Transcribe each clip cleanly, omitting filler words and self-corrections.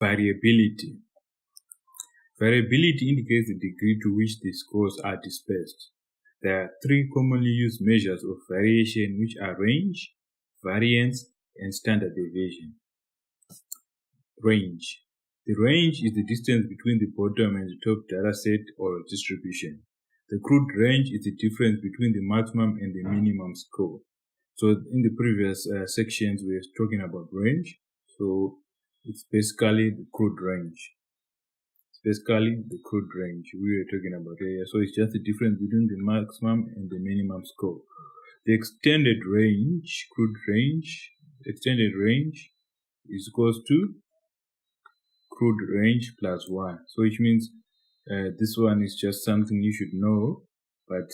Variability. Variability indicates the degree to which the scores are dispersed. There are three commonly used measures of variation, which are range, variance, and standard deviation. Range. The range is the distance between the bottom and the top dataset or distribution. The crude range is the difference between the maximum and the minimum score. So in the previous sections, we were talking about range. So it's basically the crude range. We were talking about here. So it's just the difference between the maximum and the minimum score. The extended range, extended range is equals to crude range plus 1. So which means this one is just something you should know, but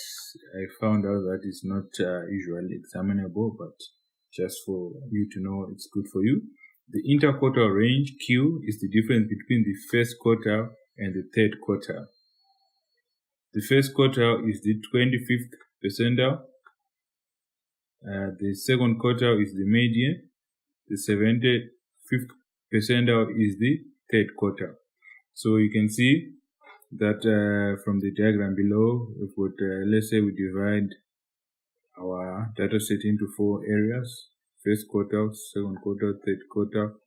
I found out that it's not usually examinable, but just for you to know, it's good for you. The interquartile range, Q, is the difference between the first quartile and the third quartile. The first quartile is the 25th percentile. The second quartile is the median. The 75th percentile is the third quartile. So you can see that from the diagram below, if we let's say we divide our data set into 4 areas: first quartile, second quartile, third quartile,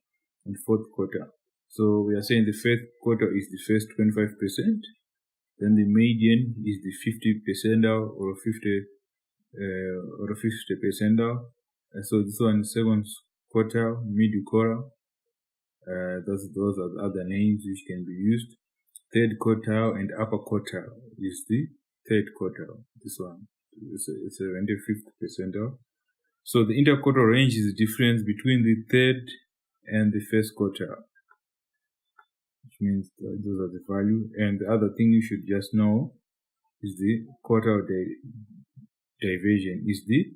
and fourth quartile. So we are saying the first quartile is the first 25%, then the median is the 50 percentile or 50 percentile. So this one is second quartile, middle quartile. Those are the other names which can be used. Third quartile and upper quartile is the third quartile. This one is 75th percentile. So the interquartile range is the difference between the third and the first quartile, which means those are the value. And the other thing you should just know is the quartile deviation is the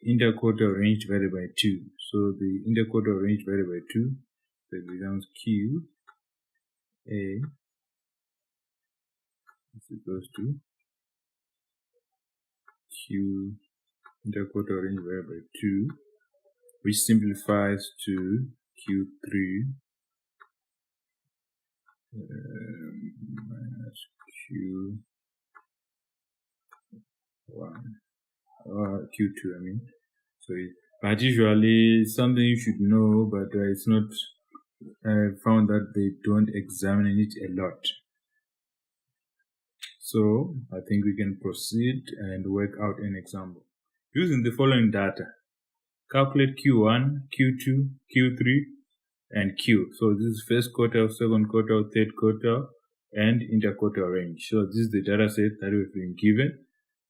interquartile range divided by 2. So the interquartile range divided by 2, so it becomes Q A is equals to Q interquartile range divided by 2, which simplifies to Q3 minus Q1 Q2, I mean. So but usually something you should know, but it's not. I found that they don't examine it a lot. So I think we can proceed and work out an example. Using the following data, calculate Q1, Q2, Q3, and Q. So this is first quartile, second quartile, third quartile, and interquartile range. So this is the data set that we've been given.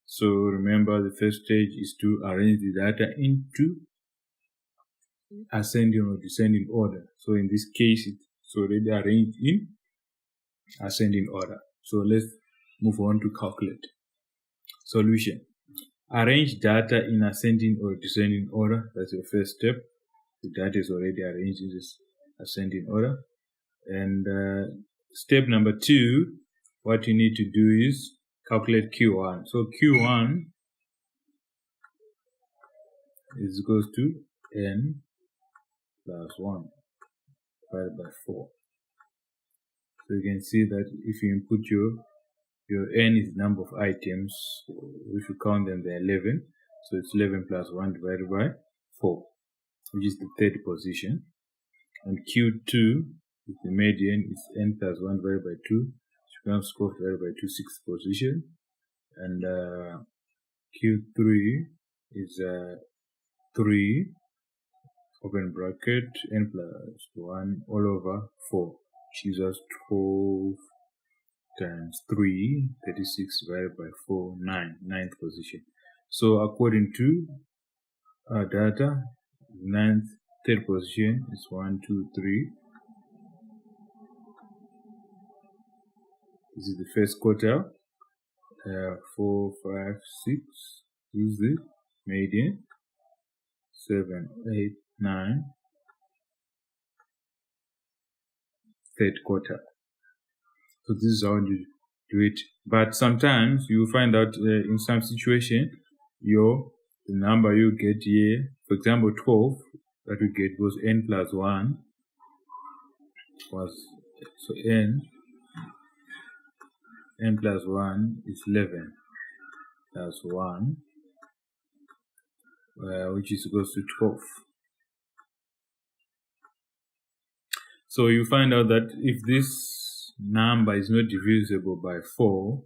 So remember, the first stage is to arrange the data into ascending or descending order. So in this case, it's already arranged in ascending order. So let's move on to calculate. Solution. Arrange data in ascending or descending order. That's your first step. The data is already arranged in this ascending order. And step number 2, what you need to do is calculate Q1. So Q1 is equals to N plus 1 divided by 4. So you can see that if you input your N is the number of items, if you count them, they're 11. So it's 11 plus 1 divided by 4, which is the third position. And Q2 is the median, is N plus 1 divided by 2, which becomes score divided by 2, sixth position. And Q3 is 3, open bracket, N plus 1 all over 4, which gives us 12 times 3, 36 divided by 4, 9, ninth position. So according to our data, third position is 1, 2, 3. This is the first quartile. 4, 5, 6. This is the median. 7, 8, 9. Third quartile. So this is how you do it. But sometimes you find out in some situation, the number you get here, for example, 12, that we get was N plus 1 was, so n plus 1 is 11 plus 1, which is equals to 12. So you find out that if this number is not divisible by 4,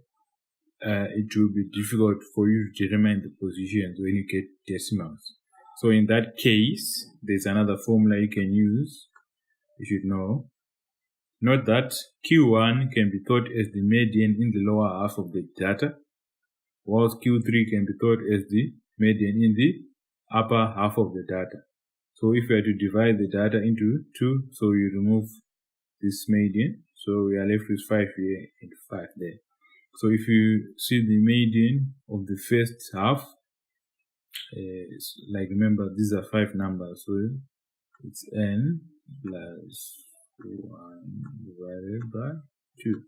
it will be difficult for you to determine the positions when you get decimals. So in that case, there's another formula you can use. You should know. Note that Q1 can be thought as the median in the lower half of the data, whilst Q3 can be thought as the median in the upper half of the data. So if we are to divide the data into 2, so you remove this median, so we are left with 5 here and 5 there. So if you see the median of the first half, like remember these are 5 numbers, so it's n plus 1 divided by 2.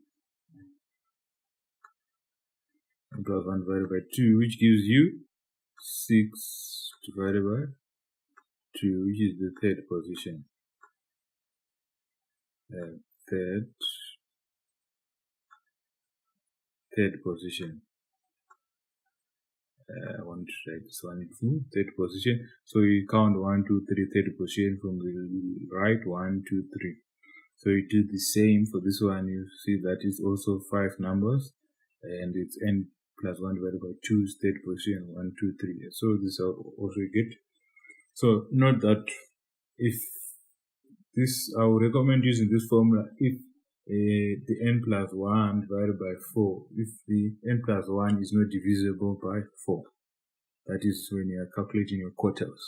N plus 1 divided by 2, which gives you 6 divided by 2, which is the third position. Third position. I want to write this one in third position. So you count 1, 2, 3, third position from the right, 1, 2, 3. So you do the same for this one. You see that is also 5 numbers, and it's n plus 1 divided by 2 is third position, 1, 2, 3. So this also you get. So note that if this, I would recommend using this formula if the n plus 1 divided by 4, if the n plus 1 is not divisible by 4. That is when you are calculating your quartiles.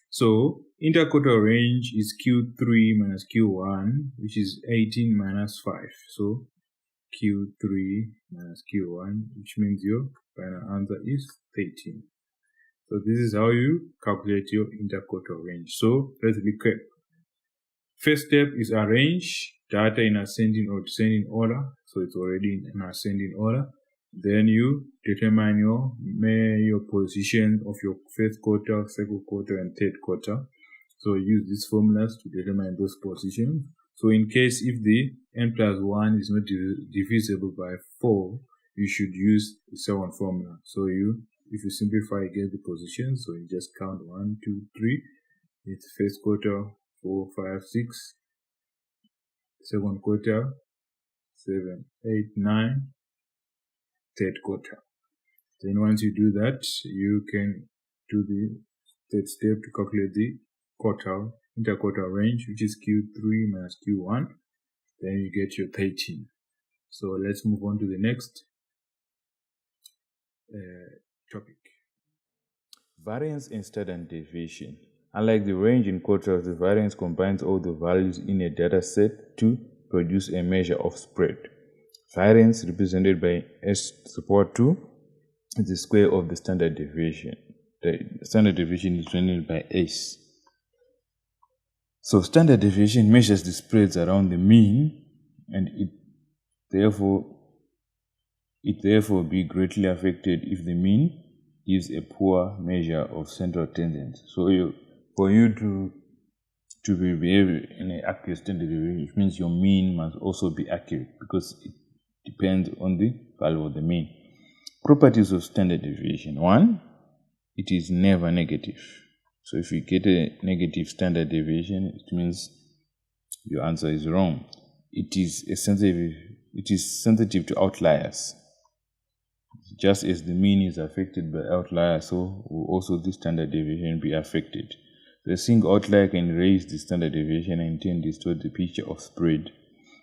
So interquartile range is Q3 minus Q1, which is 18 minus 5. So Q3 minus Q1, which means your final answer is 13. So this is how you calculate your interquartile range. So let's recap. First step is arrange data in ascending or descending order. So it's already in ascending order. Then you determine your position of your first quarter, second quarter, and third quarter. So use these formulas to determine those positions. So in case if the n plus 1 is not divisible by 4, you should use the second formula. So if you simplify, you get the position. So you just count 1, 2, 3. It's first quarter, 4, 5, 6. Second quarter, 7, 8, 9. Third quarter. Then once you do that, you can do the third step to calculate the interquartile range, which is Q3 minus Q1. Then you get your 13. So let's move on to the next topic. Variance and standard deviation. Unlike the range in quartiles, the variance combines all the values in a data set to produce a measure of spread. Variance, represented by s to the power 2, is the square of the standard deviation. The standard deviation is represented by s. So standard deviation measures the spreads around the mean, and it therefore be greatly affected if the mean gives a poor measure of central tendency. So for you to behave in an accurate standard deviation, which means your mean must also be accurate because it depends on the value of the mean. Properties of standard deviation. 1, it is never negative. So if you get a negative standard deviation, it means your answer is wrong. It is sensitive to outliers. Just as the mean is affected by outliers, so will also the standard deviation be affected. The single outlier can raise the standard deviation and in turn distort the picture of spread.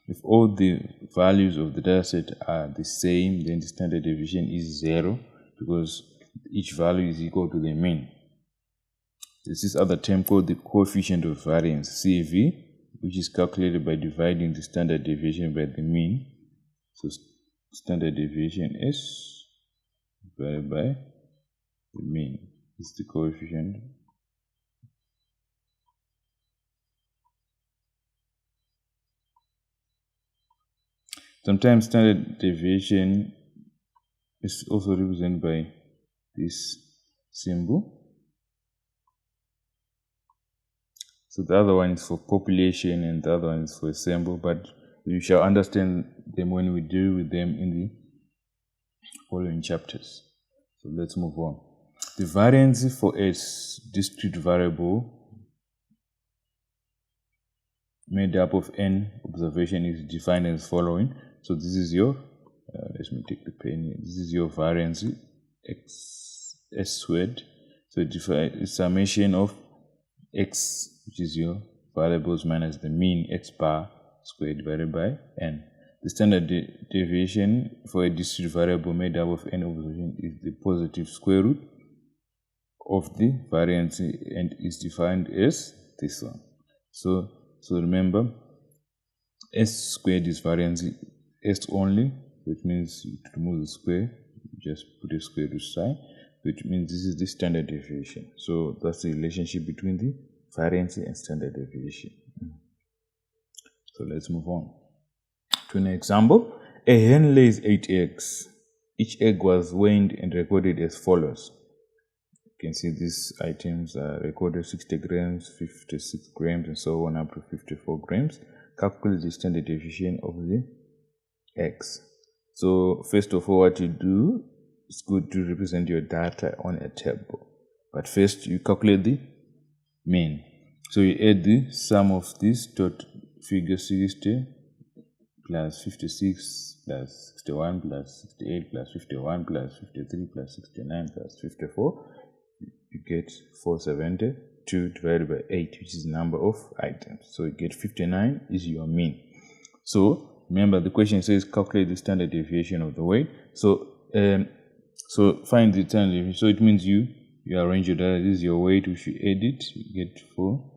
If all the values of the dataset are the same, then the standard deviation is 0 because each value is equal to the mean. There's this other term called the coefficient of variance, CV, which is calculated by dividing the standard deviation by the mean. So standard deviation is divided by the mean. It's the coefficient. Sometimes standard deviation is also represented by this symbol. So the other one is for population and the other one is for sample, but you shall understand them when we deal with them in the following chapters. So let's move on. The variance for a discrete variable made up of n observation is defined as following. So this is your, let me take the pen here. This is your variance x s squared. So it's summation of x, which is your variables, minus the mean x bar squared divided by n. The standard deviation for a discrete variable made up of n observation is the positive square root of the variance and is defined as this one. So remember, s squared is variance s only, which means to remove the square, you just put a square root sign, which means this is the standard deviation. So that's the relationship between the variance and standard deviation. So let's move on to an example. A hen lays 8 eggs. Each egg was weighed and recorded as follows. You can see these items are recorded 60 grams, 56 grams, and so on up to 54 grams. Calculate the standard deviation of the eggs. So first of all, what you do, it's good to represent your data on a table. But first, you calculate the mean. So you add the sum of this dot figure 60 plus 56 plus 61 plus 68 plus 51 plus 53 plus 69 plus 54. You get 472 divided by 8, which is the number of items. So you get 59 is your mean. So remember, the question says calculate the standard deviation of the weight. So find the standard deviation. So it means you arrange your data. This is your weight, which you edit. You get 4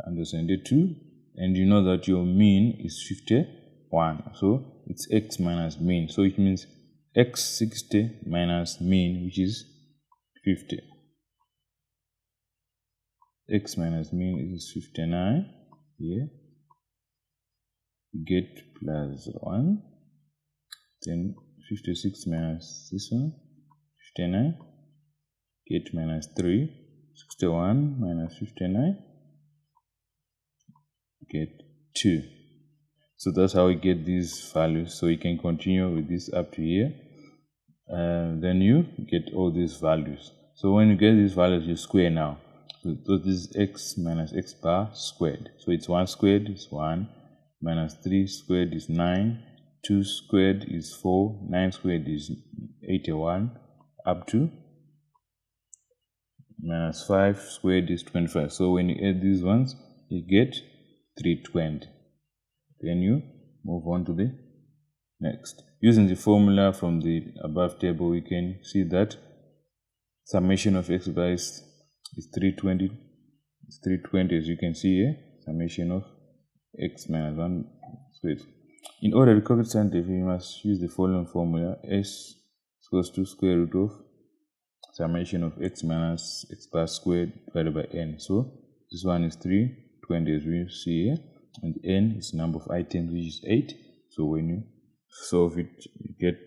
understand it 2, and you know that your mean is 51. So it's x minus mean. So it means x 60 minus mean, which is 50. X minus mean is 59 here. Get plus 1. Then 56 minus this one, 59. Get minus 3. 61 minus 59. Get 2. So that's how we get these values. So you can continue with this up to here. Then you get all these values. So when you get these values, you square now. So this is x minus x bar squared. So it's 1 squared is 1, minus 3 squared is 9, 2 squared is 4, 9 squared is 81, up to minus 5 squared is 25. So when you add these ones, you get 320. Then you move on to the next. Using the formula from the above table, we can see that summation of x bar is 320. It's 320, as you can see here. Summation of x minus 1 squared. In order to calculate standard deviation, you must use the following formula. S equals to square root of summation of x minus x bar squared divided by n. So this one is 320, as we see here, and n is the number of items, which is 8. So when you solve it, you get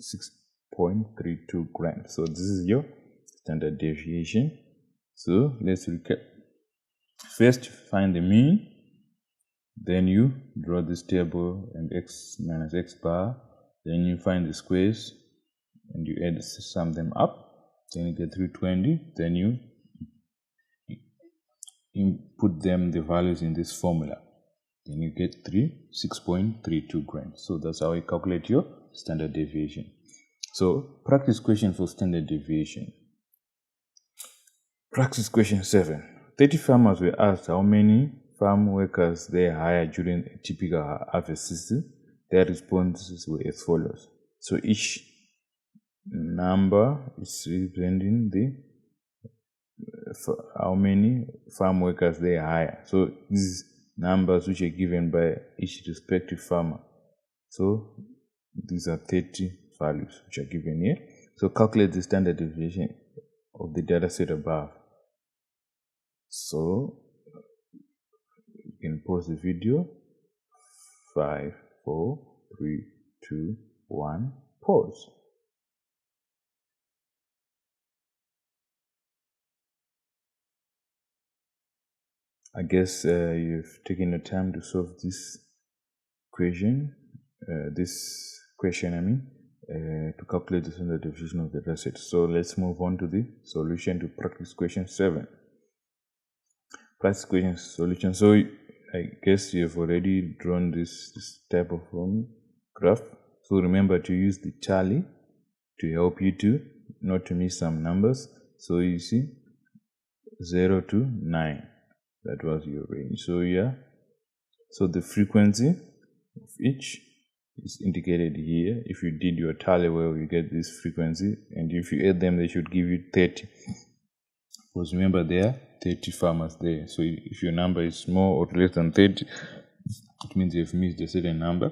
6.32 grams. So this is your standard deviation. So let's recap. First, find the mean. Then you draw this table and x minus x bar. Then you find the squares and you sum them up. Then you get 320. Then you input the values in this formula. Then you get 6.32 grams. So that's how you calculate your standard deviation. So practice question for standard deviation. Practice question 7. 30 farmers were asked how many farm workers they hire during a typical harvest season. Their responses were as follows. So each number is representing how many farm workers they hire. So these numbers which are given by each respective farmer. So these are 30 values which are given here. So calculate the standard deviation of the data set above. So you can pause the video. 5, 4, 3, 2, 1, pause. I guess you've taken the time to solve this question, to calculate the standard deviation of the data set. So let's move on to the solution to practice question 7. Practice question solution. So I guess you've already drawn this type of graph. So remember to use the tally to help you to not to miss some numbers. So you see 0 to 9, that was your range. So yeah, so the frequency of each is indicated here. If you did your tally well, you get this frequency, and if you add them, they should give you 30, because remember there are 30 farmers there. So if your number is more or less than 30, it means you've missed a certain number.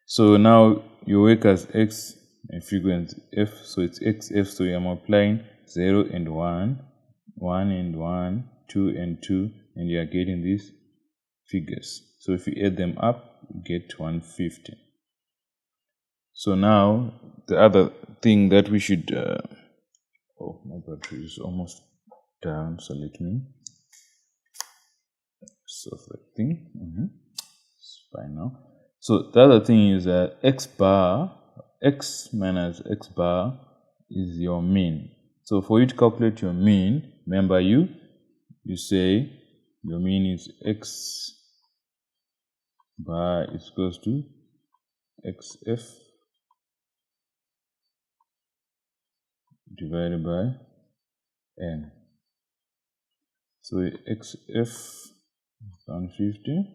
So now your workers X and frequency F, so it's XF, so you're multiplying 0 and 1, 1 and 1, 2 and 2, and you are getting these figures. So if you add them up, you get 150. So now the other thing that we should oh, my battery is almost down, so let me solve that thing. It's fine now. So the other thing is that x minus x bar is your mean. So for you to calculate your mean, remember you say your mean is x bar is equals to xf divided by n. So xf is 150.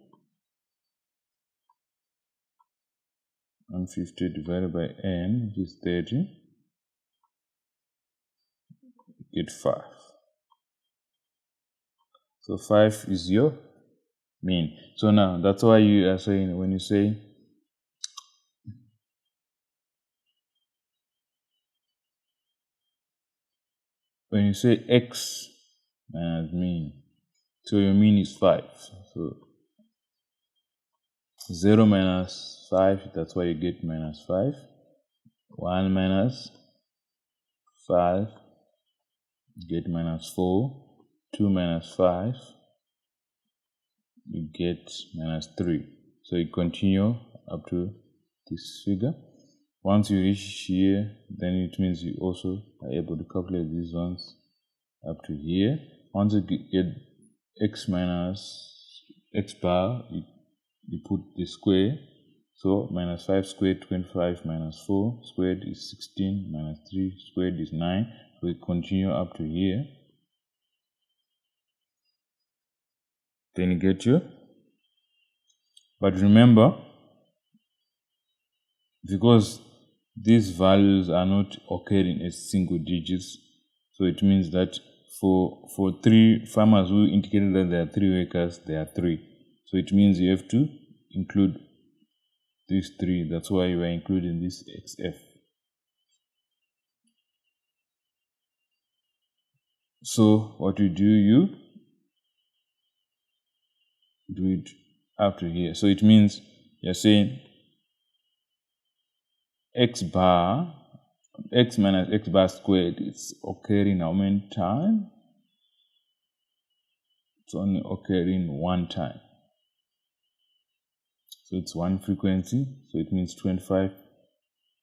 150 divided by n, which is 30, get 5. So 5 is your mean. So now that's why you are saying, when you say x minus mean, so your mean is 5. So 0 minus 5, that's why you get minus 5. 1 minus 5, you get minus 4. 2 minus 5, you get minus 3. So you continue up to this figure. Once you reach here, then it means you also are able to calculate these ones up to here. Once you get x minus x bar, you put the square. So minus 5 squared, 25 minus 4 squared is 16, minus 3 squared is 9. So we continue up to here. Then you get your, but remember, because these values are not occurring as single digits, so it means that for 3 farmers who indicated that there are 3 workers, there are 3. So it means you have to include these 3. That's why we are including this XF. So what you do it after here. So it means you're saying x minus x bar squared, it's occurring how many times? It's only occurring 1 time. So it's 1 frequency, so it means 25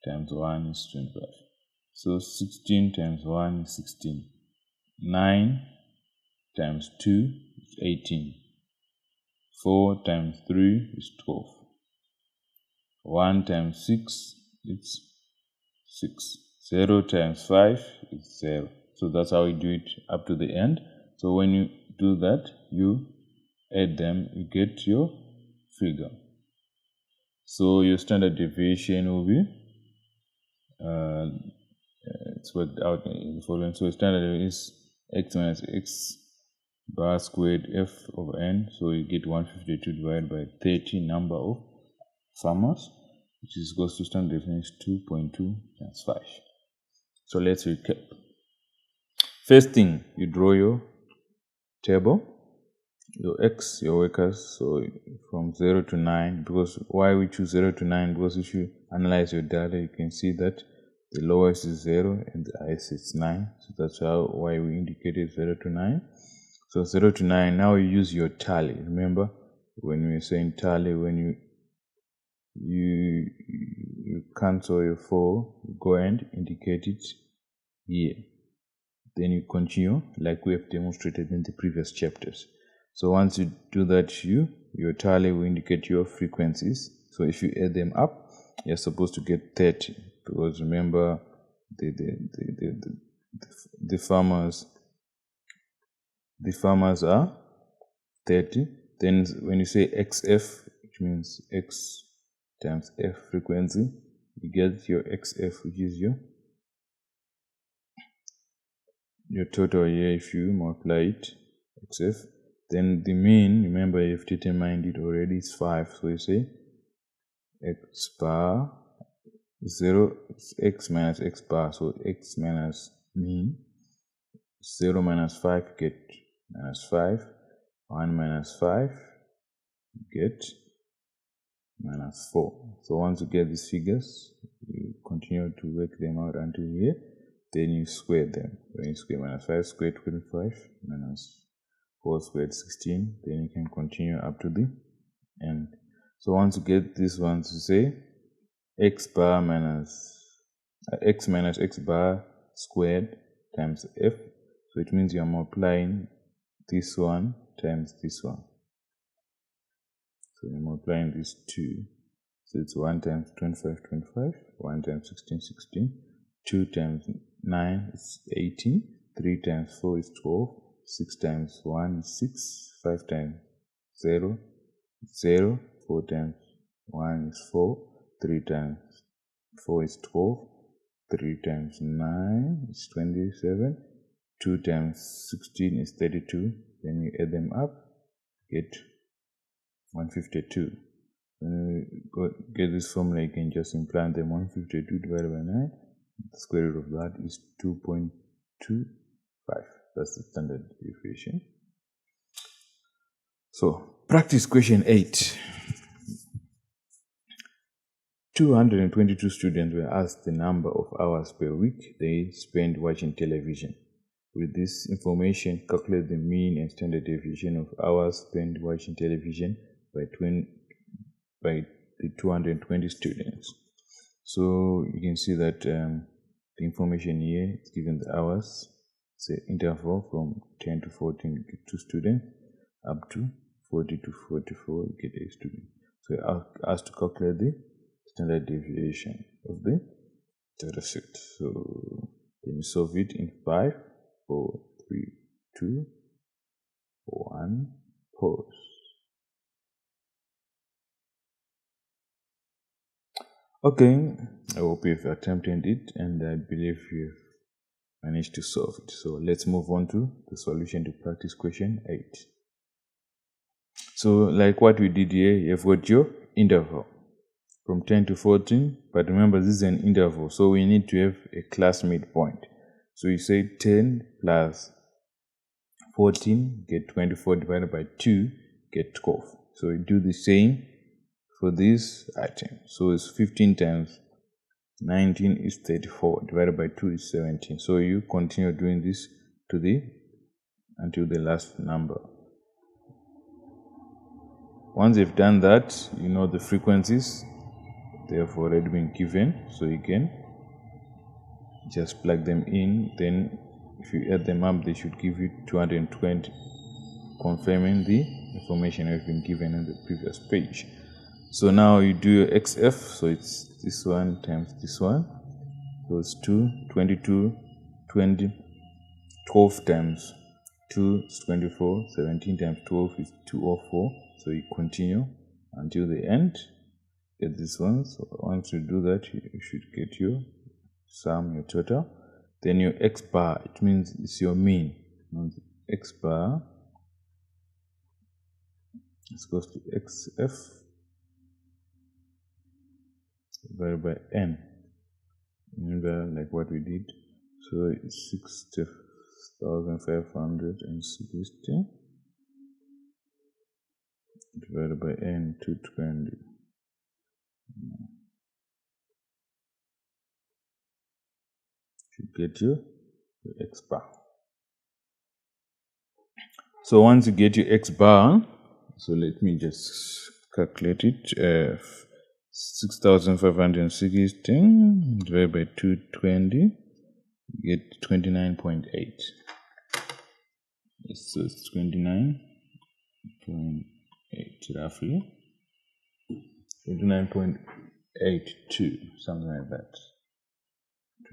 times 1 is 25. So 16 times 1 is 16. 9 times 2 is 18. 4 times 3 is 12. 1 times 6 is 6. 0 times 5 is 0. So that's how we do it up to the end. So when you do that, you add them, you get your figure. So your standard deviation will be, it's worked out in the following. So standard deviation is x minus x bar squared f over n. So you get 152 divided by 30 number of farmers, which is equals to standard deviation is 2.2 times 5. So let's recap. First thing, you draw your table, your x, your workers, so from 0 to 9. Because why we choose 0 to 9? Because if you analyze your data, you can see that the lowest is 0 and the highest is 9. So that's why we indicated 0 to 9. So 0 to 9, now you use your tally. Remember, when we were saying tally, when you cancel your 4, you go and indicate it here. Then you continue like we have demonstrated in the previous chapters. So once you do that, your tally will indicate your frequencies. So if you add them up, you're supposed to get 30, because remember the farmers are 30. Then when you say XF, which means X times F frequency, you get your XF, which is your total here. If you multiply it, XF, then the mean, remember you've determined it already, is 5. So you say X bar 0 is X minus X bar. So X minus mean, 0 minus 5, get minus 5. 1 minus 5, get minus 4. So once you get these figures, you continue to work them out until here. Then you square them. When you square minus 5 squared 25, minus 4 squared 16, then you can continue up to the end. So once you get these ones, you say X bar minus X minus X bar squared times F. So it means you are multiplying this one times this one. So you're multiplying these two. So it's 1 times 25, 25, 1 times 16, 16, 2 times 9 is 18, 3 times 4 is 12, 6 times 1 is 6, 5 times 0 is 0, 4 times 1 is 4, 3 times 4 is 12, 3 times 9 is 27, 2 times 16 is 32. Then you add them up, get 152. When you get this formula, you can just implant them. 152 divided by 9, the square root of that is 2.25. That's the standard deviation. So, practice question 8. 222 students were asked the number of hours per week they spend watching television. With this information, calculate the mean and standard deviation of hours spent watching television by the 220 students. So you can see that the information here is given the hours. It's an interval from 10 to 14, you get 2 students, up to 40 to 44, you get 8 students. So you're asked to calculate the standard deviation of the data set. So then you solve it in 5, 4, 3, 2, 1, pause. Okay, I hope you've attempted it and I believe you've managed to solve it. So let's move on to the solution to practice question 8. So like what we did here, you've got your interval from 10 to 14, but remember this is an interval, so we need to have a class midpoint. So you say 10 plus 14, get 24 divided by 2, get 12. So you do the same for this item. So it's 15 times 19 is 34, divided by 2 is 17. So you continue doing this until the last number. Once you've done that, you know the frequencies, they have already been given, so you can just plug them in. Then if you add them up, they should give you 220, confirming the information that has been given in the previous page. So now you do your XF, so it's this one times this one. So it's 22, 20, 12 times 2 is 24, 17 times 12 is 204. So you continue until the end, get this one. So once you do that, you should get your sum, your total. Then your X bar, it means it's your mean. X bar is equals to XF divided by N. Remember, like what we did. So it's 60,560 divided by N, 220. Should get you the X bar. So once you get your x bar, so let me just calculate it. 6,516 divided by 220, get 29.8. So it's 29.8 roughly. 29.82, something like that.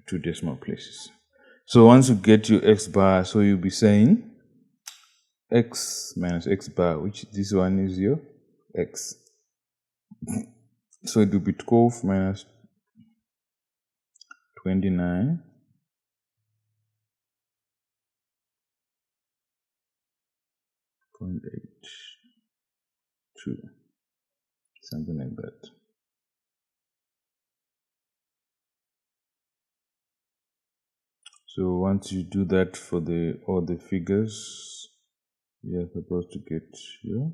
2 decimal places. So once you get your x bar, so you'll be saying x minus x bar, which this one is your x. So it will be 12 minus 29.82, something like that. So once you do that for all the figures, you're supposed to get here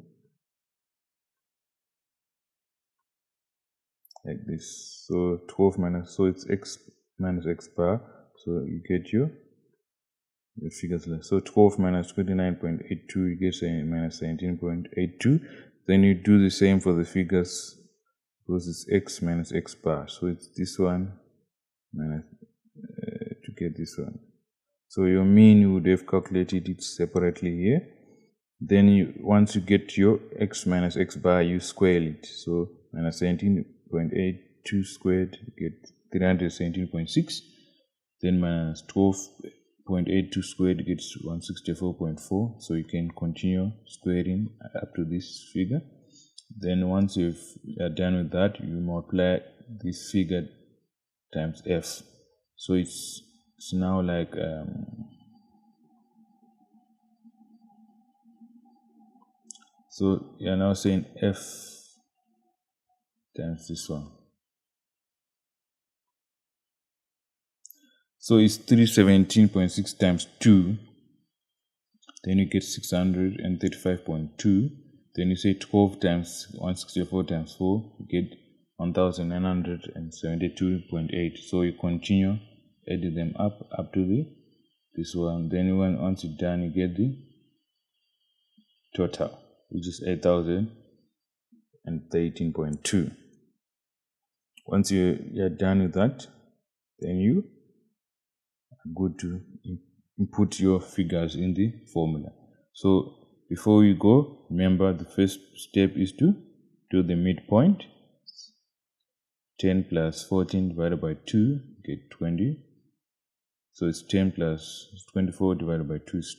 like this. So 12 minus, so it's x minus x bar. So you get your figures left. So 12 minus 29.82, you get minus 17.82. Then you do the same for the figures because it's x minus x bar. So it's this one minus to get this one. So your mean, you would have calculated it separately here. Then once you get your x minus x bar, you square it. So minus 17.82 squared, you get 317.6. Then minus 12.82 squared gets 164.4. So you can continue squaring up to this figure. Then once you are done with that, you multiply this figure times f. So it's now like so you're now saying f times this one. So it's 317.6 times 2. Then you get 635.2. Then you say 12 times 164 times 4, you get 1972.8. So you continue adding them up to this one. Then once you're done, you get the total, which is 8,013.2. Once you're done with that, then you are good to input your figures in the formula. So before you go, remember the first step is to do the midpoint. 10 plus 14 divided by 2, get 20. So it's 10 plus 24 divided by 2 is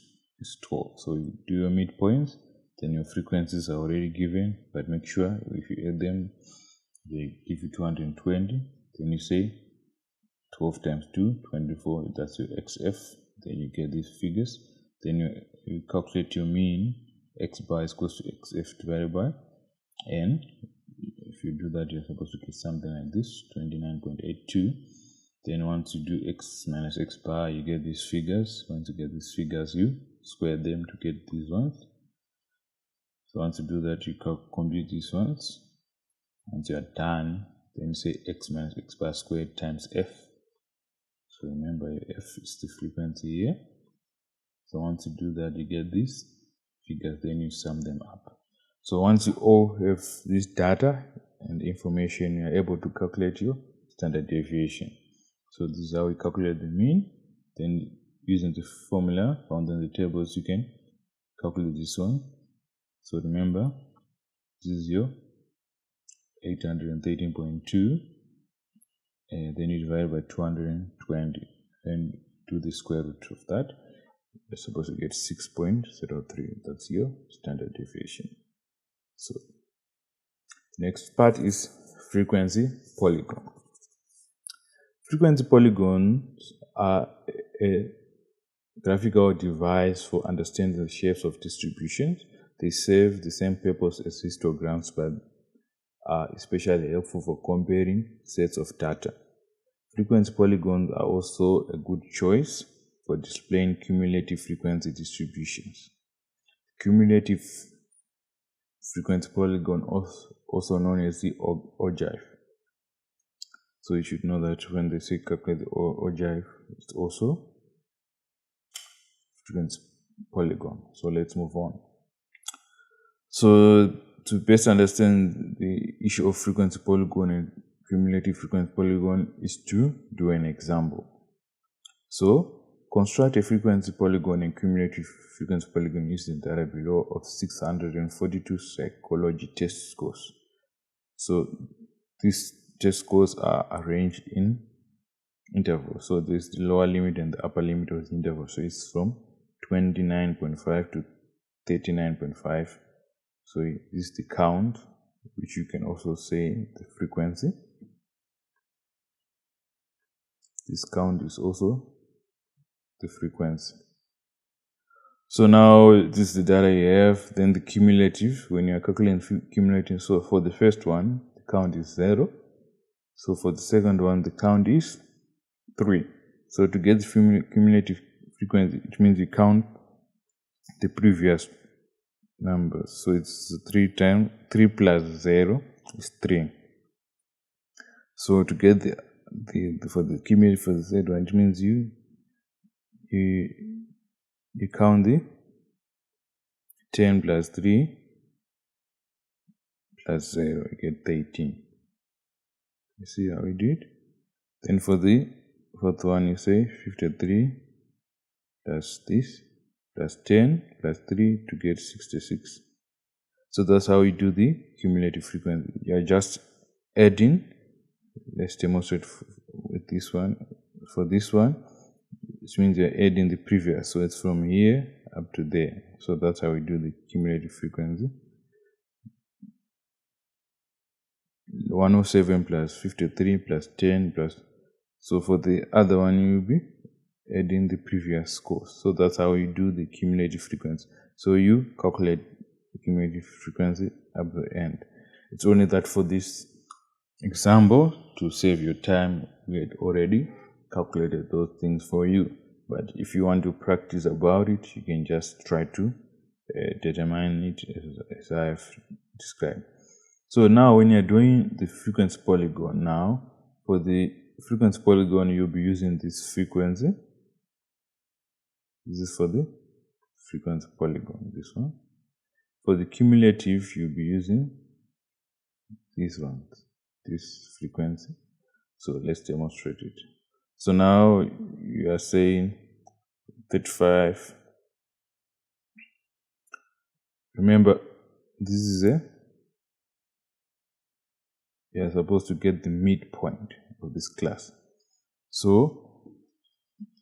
12. So you do your midpoints, then your frequencies are already given, but make sure if you add them, they give you 220. Then you say 12 times 2, 24, that's your XF. Then you get these figures. Then you calculate your mean. X bar is equal to XF divided by N. If you do that, you're supposed to get something like this, 29.82. Then once you do x minus x bar, you get these figures. Once you get these figures, you square them to get these ones. So once you do that, you complete these ones. Once you are done, then you say x minus x bar squared times f. So remember, your f is the frequency here. So once you do that, you get these figures, then you sum them up. So once you all have this data and information, you are able to calculate your standard deviation. So this is how we calculate the mean. Then using the formula found in the tables, you can calculate this one. So remember, this is your 813.2, and then you divide by 220 and do the square root of that. You're supposed to get 6.03. That's your standard deviation. So next part is frequency polygon. Frequency polygons are a graphical device for understanding the shapes of distributions. They serve the same purpose as histograms, but are especially helpful for comparing sets of data. Frequency polygons are also a good choice for displaying cumulative frequency distributions. Cumulative frequency polygon, also known as the ogive. So you should know that when they say calculate the ogive, it's also frequency Polygon. So let's move on. So to best understand the issue of frequency polygon and cumulative frequency polygon is to do an example. So construct a frequency polygon and cumulative frequency polygon using the data below of 642 psychology test scores. So these test scores are arranged in intervals. So there's the lower limit and the upper limit of the interval. So it's from 29.5 to 39.5. So this is the count, which you can also say the frequency. This count is also the frequency. So now this is the data you have. Then the cumulative, when you are calculating cumulative, so for the first one, the count is 0. So for the second one, the count is 3. So to get the cumulative frequency, it means you count the previous numbers. So it's 3 plus 0 is 3. So to get the for the cumulative for the third one, it means you count the 10 plus 3 plus 0, you get 13. You see how we do it? Then for the fourth one, you say 53 plus this plus 10 plus 3 to get 66. So that's how we do the cumulative frequency. You are just adding. Let's demonstrate with this one. For this one, which means you're adding the previous. So it's from here up to there. So that's how we do the cumulative frequency. 107 plus 53 plus 10 plus. So for the other one, you'll be adding the previous scores. So that's how you do the cumulative frequency. So you calculate the cumulative frequency at the end. It's only that for this example, to save your time, we had already calculated those things for you. But if you want to practice about it, you can just try to determine it as I have described. So now when you're doing the frequency polygon, now for the frequency polygon, you'll be using this frequency. This is for the frequency polygon, this one. For the cumulative, you'll be using these ones, this frequency. So let's demonstrate it. So now you are saying 35. Remember, this is you are supposed to get the midpoint of this class. So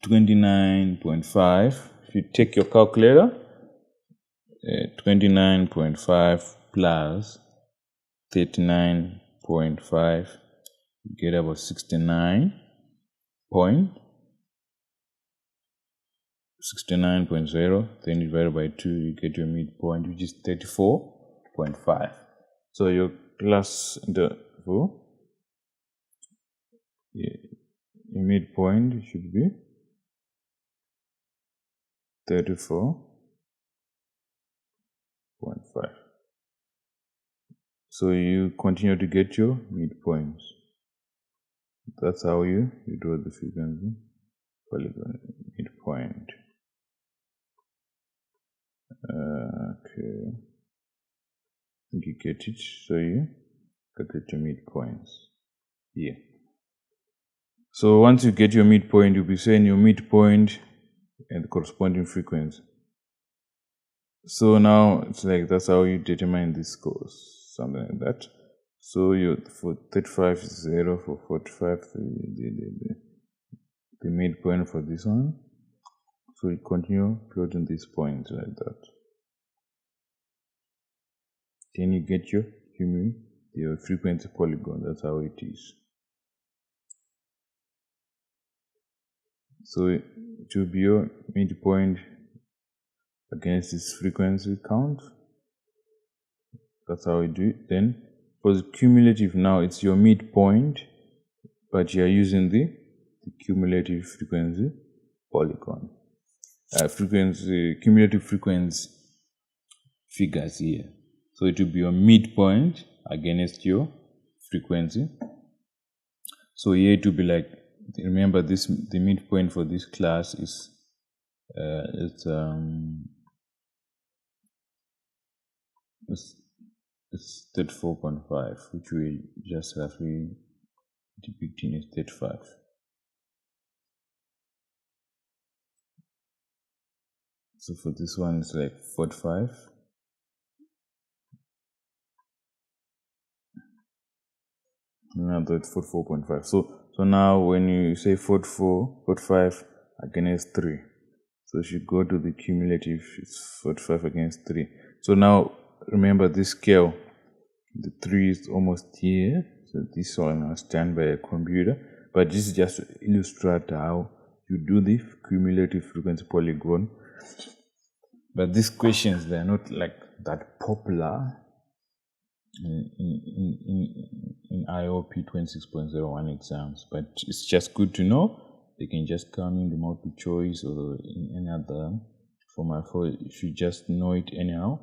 29.5, if you take your calculator, 29.5 plus 39.5, you get about 69.0, then you divide by 2, you get your midpoint, which is 34.5. So your class interval, your midpoint should be 34.5. So you continue to get your midpoints. That's how you draw the frequency polygon midpoint. Okay, I think you get it. So you calculate your midpoints here. So once you get your midpoint, you'll be saying your midpoint and the corresponding frequency. So now it's like that's how you determine the scores, something like that. So for 35 is 0, for 45 the midpoint for this one. So you continue plotting these points like that. Then you get your frequency polygon. That's how it is. So it will be your midpoint against this frequency count. That's how we do it. Then for the cumulative, now it's your midpoint, but you are using the cumulative frequency polygon. Cumulative frequency figures here. So it will be your midpoint against your frequency. So here it will be like, remember the midpoint for this class is It's 34.5, which we just roughly depicting as 35. So for this one, it's like 45. Now it's 44.5. So now when you say 44, 45 against 3. So if you go to the cumulative, it's 45 against 3. So now remember this scale, the 3 is almost here. So this one was done by a computer. But this is just to illustrate how you do the cumulative frequency polygon. But these questions, they're not like that popular in IOP 26.01 exams, but it's just good to know. They can just come in the multiple choice or in any other format. If you just know it anyhow,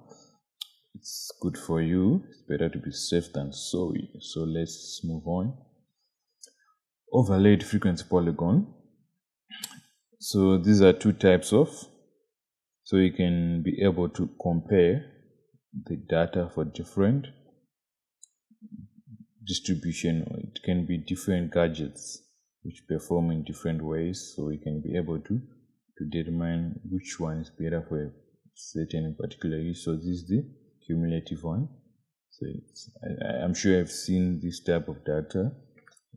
it's good for you. It's better to be safe than sorry. So let's move on. Overlaid frequency polygon. So these are two types of. So you can be able to compare the data for different distribution. It can be different gadgets which perform in different ways. So you can be able to determine which one is better for a certain particular use. So this is the cumulative one. So I'm sure I've seen this type of data,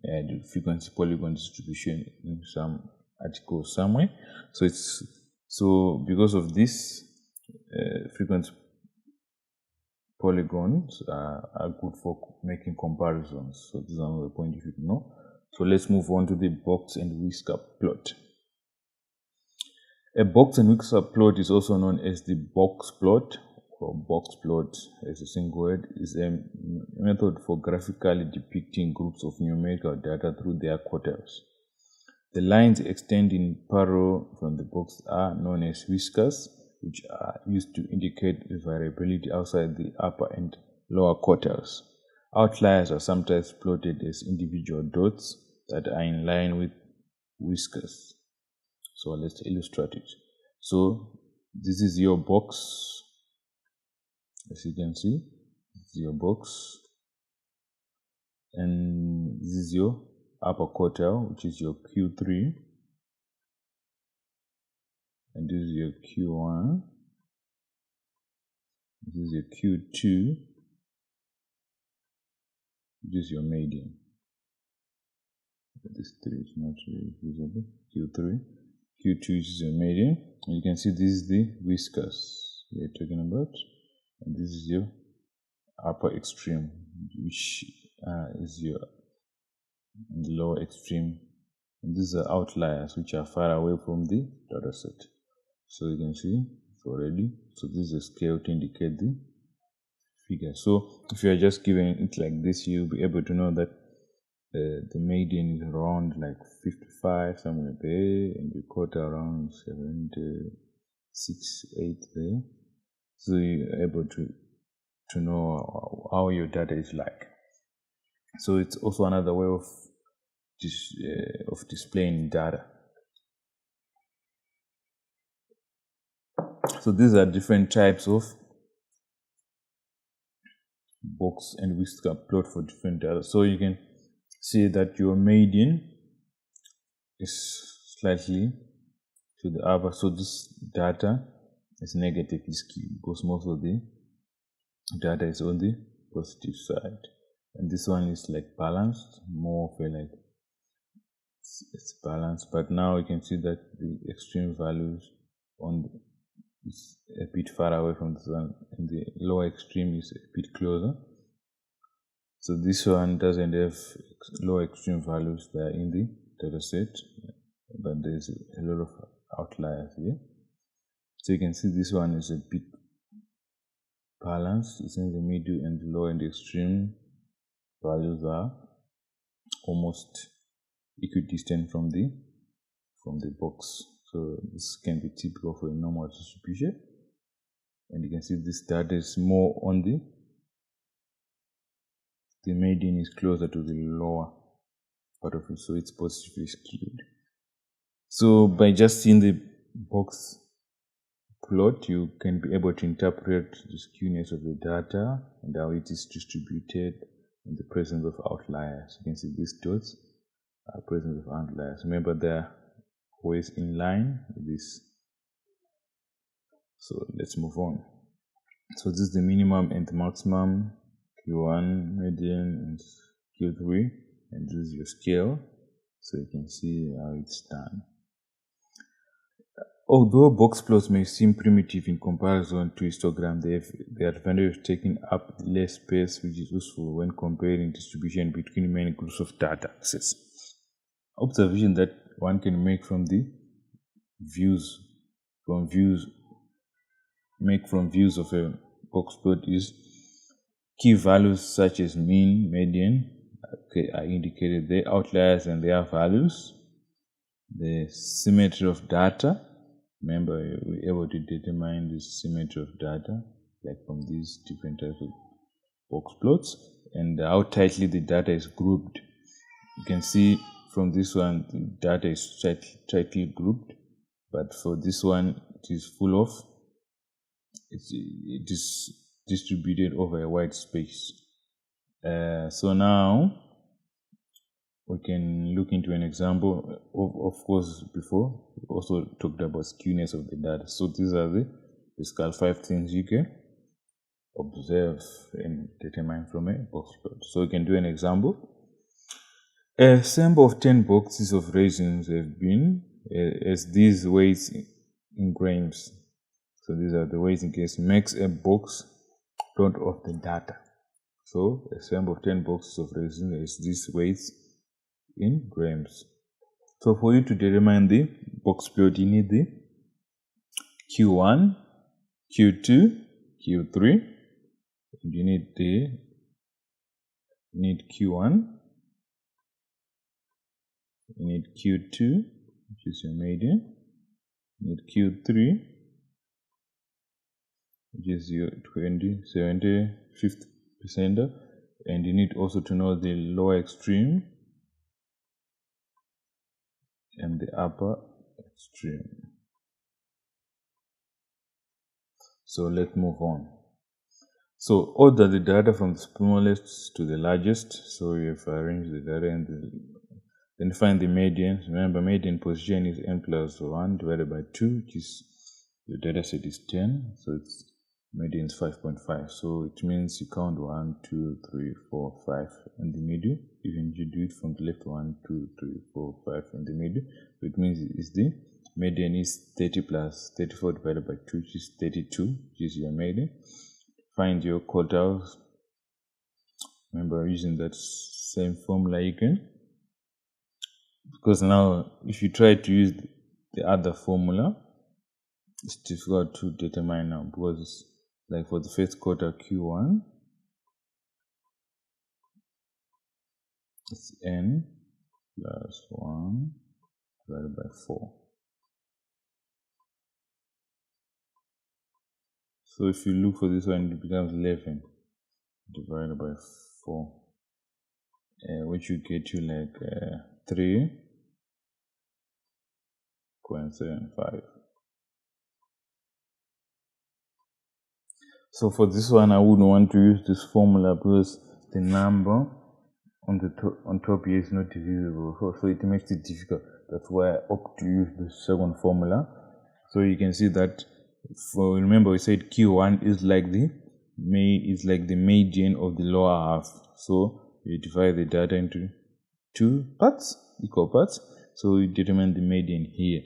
the frequency polygon distribution in some article somewhere. So because of this, frequency polygons are good for making comparisons. So this is another point you should know. So let's move on to the box and whisker plot. A box and whisker plot is also known as the box plot, or box plot as a single word, is a method for graphically depicting groups of numerical data through their quartiles. The lines extending parallel from the box are known as whiskers, which are used to indicate the variability outside the upper and lower quartiles. Outliers are sometimes plotted as individual dots that are in line with whiskers. So let's illustrate it. So this is your box. As you can see, this is your box. And this is your upper quartile, which is your Q3. And this is your Q1. This is your Q2. This is your median. This 3 is not really visible. Q3. Q2 is your median. And you can see this is the whiskers we are talking about. And this is your upper extreme, which is your lower extreme. And these are outliers, which are far away from the data set. So you can see it's already. So this is a scale to indicate the figure. So if you are just given it like this, you'll be able to know that the median is around like 55 somewhere there, and you got around 76, 8 there. So you're able to know how your data is like. So it's also another way of displaying data. So these are different types of box and whisker plot for different data. So you can see that your median is slightly to the upper. So this data is negatively skewed because most of the data is on the positive side. And this one is like balanced, more of a like it's balanced. But now you can see that the extreme values is a bit far away from this one, and the lower extreme is a bit closer. So this one doesn't have lower extreme values there in the data set, but there's a lot of outliers here. So you can see this one is a bit balanced. It's in the middle, and the low and the extreme values are almost equidistant from the box. So this can be typical for a normal distribution. And you can see this data is more on the median is closer to the lower part of it, so it's positively skewed. So by just seeing the box plot, you can be able to interpret the skewness of the data and how it is distributed in the presence of outliers. You can see these dots are presence of outliers. Remember, they're always in line with this. So let's move on. So this is the minimum and the maximum, Q1, median, and Q3, and this is your scale. So you can see how it's done. Although box plots may seem primitive in comparison to histogram, they have the advantage of taking up less space, which is useful when comparing distribution between many groups of data sets. Observation that one can make from the views of a box plot is key values such as mean, median, are indicated there, outliers and their values, the symmetry of data. Remember, we're able to determine the symmetry of data, like from these different types of box plots, and how tightly the data is grouped. You can see from this one, the data is tightly grouped, but for this one, it is full of, it is distributed over a wide space. So now, we can look into an example. Of course, before we also talked about skewness of the data. So these are the basically 5 things you can observe and determine from a box plot. So we can do an example. A sample of 10 boxes of raisins have been as these weights in grams. So these are the weights in case makes a box plot of the data. So a sample of 10 boxes of raisins has these weights in grams. So for you to determine the box plot, you need the Q1, Q2, Q3, and you need Q1, you need Q2, which is your median, you need Q3, which is your 75th percentile, and you need also to know the lower extreme and the upper extreme. So let's move on. So order the data from the smallest to the largest. So you have arranged the data and then find the median. Remember, median position is n plus 1 divided by 2, which is your data set is 10. So its median is 5.5. So it means you count 1, 2, 3, 4, 5 in the middle. Even you do it from the left, 1, 2, 3, 4, 5 in the middle. So it means it's the median is 30 plus 34 divided by 2, which is 32, which is your median. Find your quartiles. Remember, using that same formula you can, because now if you try to use the other formula, it's difficult to determine now, because it's like for the first quarter Q1, it's n plus 1 divided by 4. So if you look for this one, it becomes 11 divided by 4, which will get you like 3.75. So for this one, I wouldn't want to use this formula because the number on top here is not divisible, so it makes it difficult. That's why I opt to use the second formula. So you can see that, remember we said Q1 is like the median of the lower half. So you divide the data into 2 parts, equal parts. So you determine the median here.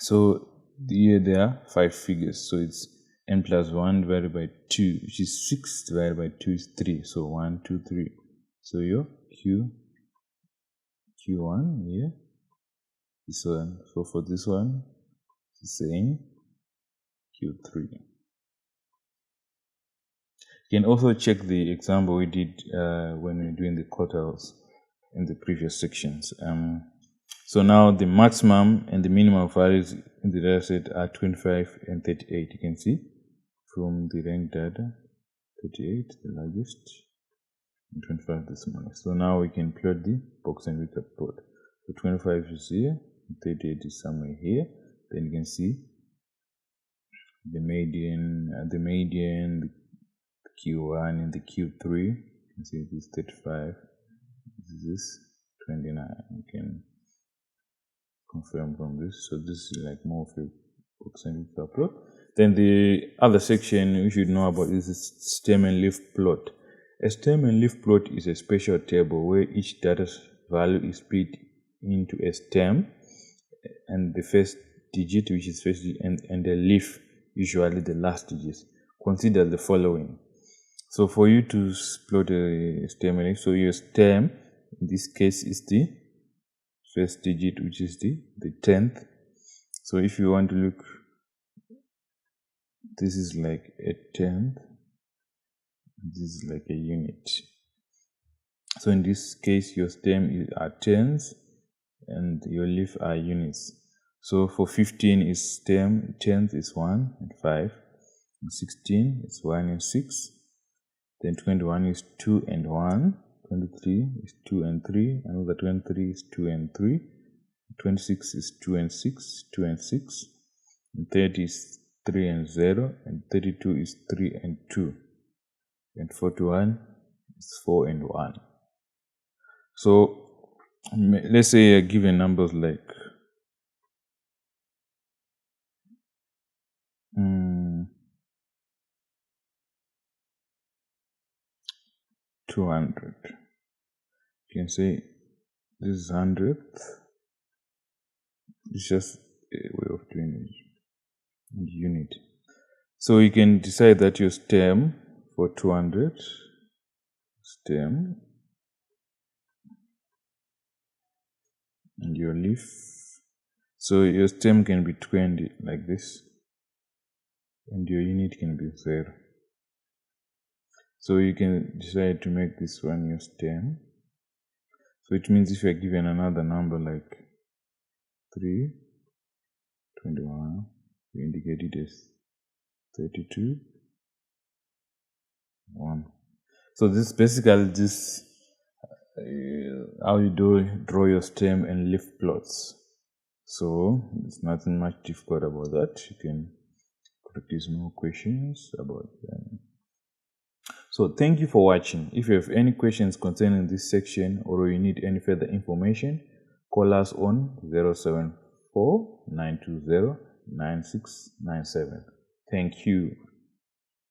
So here there are 5 figures. So it's n plus 1 divided by 2, which is 6 divided by 2 is 3. So 1, 2, 3. So your Q1 here, this one. So for this one, it's the same, Q3. You can also check the example we did when we were doing the quartiles in the previous sections. So now the maximum and the minimum values in the data set are 25 and 38. You can see from the ranked data, 38 the largest and 25 the smallest. So now we can plot the box and recap plot. So 25 is here, 38 is somewhere here. Then you can see the median, the Q1 and the Q3. You can see this is 35, this is 29. You can confirm from this. So this is like more of a book-centric approach. Then the other section you should know about is the stem and leaf plot. A stem and leaf plot is a special table where each data value is split into a stem and the first digit, which is first digit, and the leaf, usually the last digit. Consider the following. So for you to plot a stem and leaf, so your stem in this case is the first digit, which is the 10th. So if you want to look, this is like a 10th, this is like a unit. So in this case, your stem are tens and your leaf are units. So for 15 is stem, 10th is 1 and 5, and 16 is 1 and 6, then 21 is 2 and 1, 23 is 2 and 3, another 23 is 2 and 3, 26 is 2 and 6, 2 and 6, and 30 is 3 and 0, and 32 is 3 and 2, and 41 is 4 and 1. So let's say you're given numbers like 200. You can say this is 100th. It's just a way of doing it in unit. So you can decide that your stem for 200, stem, and your leaf. So your stem can be 20 like this, and your unit can be 0. So you can decide to make this one your stem. So it means if you are given another number like 3, 21, you indicate it as 32, 1. So this basically this how you draw your stem and leaf plots. So it's nothing much difficult about that. You can practice more questions about them. So thank you for watching. If you have any questions concerning this section or you need any further information, call us on 074 920 9697. Thank you.